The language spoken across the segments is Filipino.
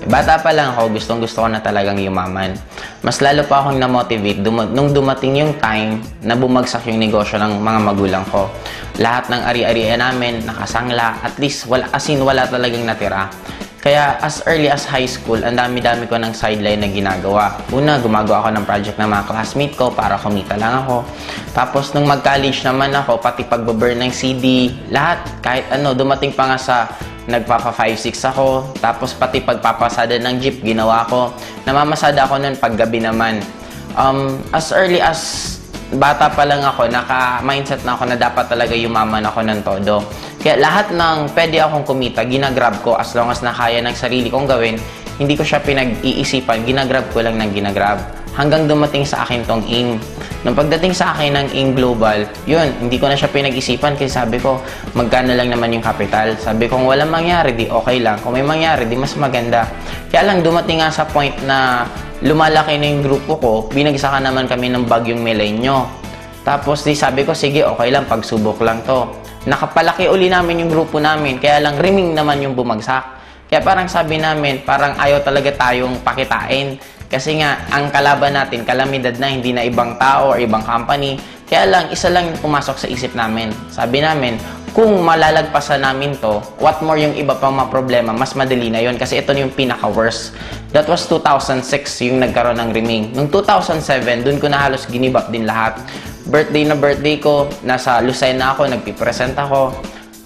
Bata pa lang ako, gustong-gusto ko na talagang yumaman. Mas lalo pa akong na-motivate nung dumating yung time na bumagsak yung negosyo ng mga magulang ko. Lahat ng ari-arian namin, nakasangla, at least wala talagang natira. Kaya as early as high school, ang dami-dami ko ng sideline na ginagawa. Una, gumagawa ako ng project ng mga classmate ko para kumita lang ako. Tapos nung mag-college naman ako, pati pagbaburn ng CD, lahat, kahit ano, dumating pa nga sa nagpapa 5-6 ako. Tapos pati pagpapasada ng jeep, ginawa ko. Namamasada ako nun paggabi naman. As early as bata pa lang ako, naka-mindset na ako na dapat talaga yumaman ako ng todo. Kaya lahat ng pwede akong kumita, ginagrab ko as long as nakaya ng sarili kong gawin. Hindi ko siya pinag-iisipan, ginagrab ko lang ng ginagrab. Hanggang dumating sa akin tong AIM. Nung pagdating sa akin ng AIM Global, yun, hindi ko na siya pinag-isipan kasi sabi ko, magkano lang naman yung capital. Sabi ko, kung walang mangyari, di okay lang. Kung may mangyari, di mas maganda. Kaya lang dumating nga sa point na lumalaki na yung grupo ko, binagsakan naman kami ng bagyong Milenyo. Tapos di sabi ko, sige, okay lang, pagsubok lang to. Nakapalaki uli namin yung grupo namin, kaya lang riming naman yung bumagsak. Kaya parang sabi namin, parang ayaw talaga tayong pakitain. Kasi nga, ang kalaban natin, kalamidad na, hindi na ibang tao or ibang company. Kaya lang, isa lang yung pumasok sa isip namin. Sabi namin, kung malalagpasan namin to, what more yung iba pang mga problema, mas madali na yun. Kasi ito yung pinaka-worst. That was 2006 yung nagkaroon ng riming. Noong 2007, dun ko na halos ginibap din lahat. Birthday ko, nasa Lucena ako, nagpipresent ako.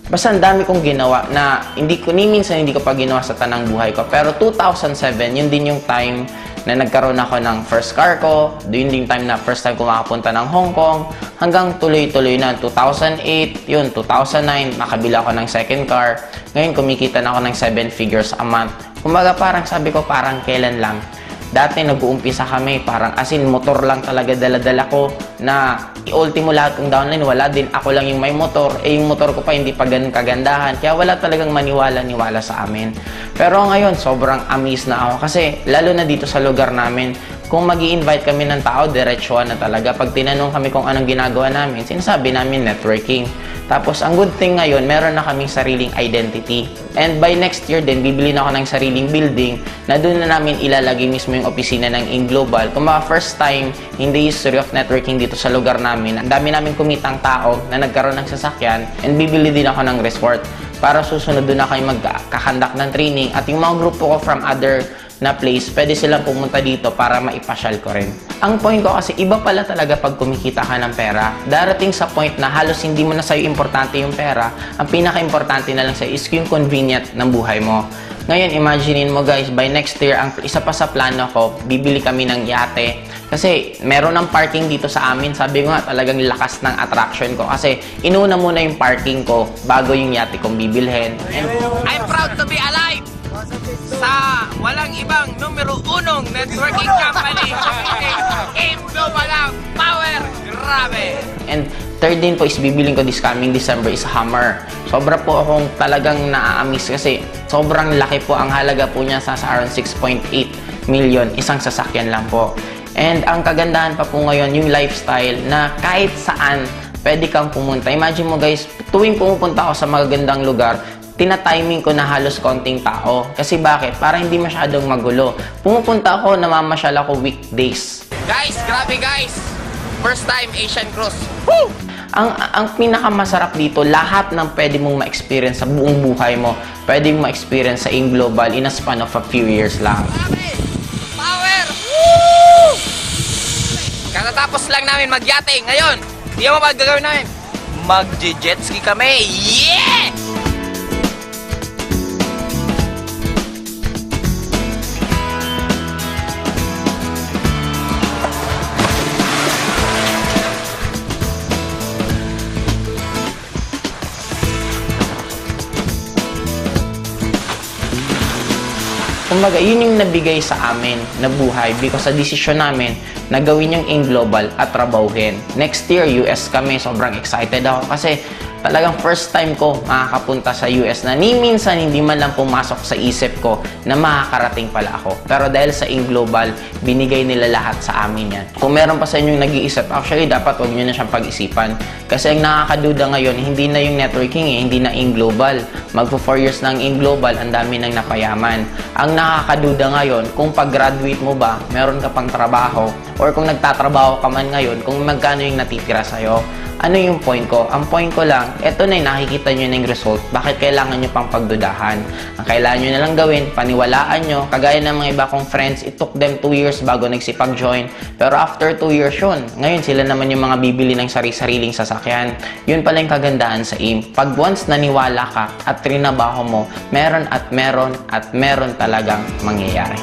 Basta ang dami kong ginawa na minsan hindi ko pa ginawa sa tanang buhay ko. Pero 2007, yun din yung time na nagkaroon ako ng first car ko. Yun din yung time na first time ko makapunta ng Hong Kong. Hanggang tuloy-tuloy na. 2008, yun, 2009, nakabila ako ng second car. Ngayon, kumikita na ako ng 7 figures a month. Kumbaga parang sabi ko, parang kailan lang. Dati nag-uumpisa kami, parang motor lang talaga dala-dala ko na i-ultimo lahat ng downline, wala din. Ako lang yung may motor, yung motor ko pa hindi pa ganun kagandahan. Kaya wala talagang maniwala sa amin. Pero ngayon, sobrang amazed na ako kasi lalo na dito sa lugar namin, kung mag-i-invite kami ng tao, diretsuhan na talaga. Pag tinanong kami kung anong ginagawa namin, sinasabi namin networking. Tapos, ang good thing ngayon, meron na kaming sariling identity. And by next year din, bibili na ako ng sariling building na doon na namin ilalagay mismo yung opisina ng AIM Global. Kung mga first time in the history of networking dito sa lugar namin, ang dami namin kumitang tao na nagkaroon ng sasakyan and bibili din ako ng resort para susunod doon na kayo magkakandak ng training. At yung mga grupo ko from other na place, pwede silang pumunta dito para maipasyal ko rin. Ang point ko kasi, iba pala talaga pag kumikita ka ng pera. Darating sa point na halos hindi mo na sa'yo importante yung pera. Ang pinaka-importante na lang sa'yo is yung convenient ng buhay mo. Ngayon, imaginein mo guys, by next year, ang isa pa sa plano ko, bibili kami ng yate. Kasi meron ng parking dito sa amin. Sabi ko nga, talagang lakas ng attraction ko. Kasi inuna muna yung parking ko bago yung yate kong bibilhin. And I'm proud to be alive sa walang ibang numero 1 networking company. AIM Global Power. Grabe! And third din po is bibiling ko this coming December is Hummer. Sobra po akong talagang naa-amaze kasi sobrang laki po. Ang halaga po niya sa around 6.8 million. Isang sasakyan lang po. And ang kagandahan pa po ngayon, yung lifestyle na kahit saan pwede kang pumunta. Imagine mo guys, tuwing pumupunta ako sa magagandang lugar, tina-timing ko na halos konting tao. Kasi bakit? Para hindi masyadong magulo. Pumupunta ako, namamasyal ako weekdays. Guys, grabe guys! First time Asian Cruise. Woo! Ang pinakamasarap dito, lahat ng pwede mong ma-experience sa buong buhay mo, pwede mong ma-experience sa AIM Global in a span of a few years lang. Grabe! Power! Woo! Katatapos lang namin magyate. Ngayon, di mo ba gagawin namin? Mag-jet ski kami. Yeah! Kumbaga, yun yung nabigay sa amin na buhay because sa desisyon namin na gawin yung AIM Global at trabahuhin. Next year, US kami. Sobrang excited ako kasi Talagang first time ko makakapunta sa US na ni minsan hindi man lang pumasok sa isip ko na makakarating pala ako. Pero dahil sa Global, binigay nila lahat sa amin yan. Kung meron pa sa inyong nag-iisip, actually dapat huwag nyo na siyang pag-isipan. Kasi ang nakakaduda ngayon, hindi na yung networking hindi na Global. Magpo 4 years na ang Global, ang dami nang napayaman. Ang nakakaduda ngayon, kung pag-graduate mo ba, meron ka pang trabaho, or kung nagtatrabaho ka man ngayon, kung magkano yung natitira sa'yo. Ano yung point ko? Ang point ko lang, eto na yung nakikita nyo na yung result. Bakit kailangan nyo pang pagdudahan? Ang kailangan nyo na lang gawin, paniwalaan nyo. Kagaya ng mga iba kong friends, it took them 2 years bago nagsipag-join. Pero after 2 years yun, ngayon sila naman yung mga bibili ng sari-sariling sasakyan. Yun pala yung kagandahan sa AIM. Pag once naniwala ka at trinabaho mo, meron at meron at meron talagang mangyayari.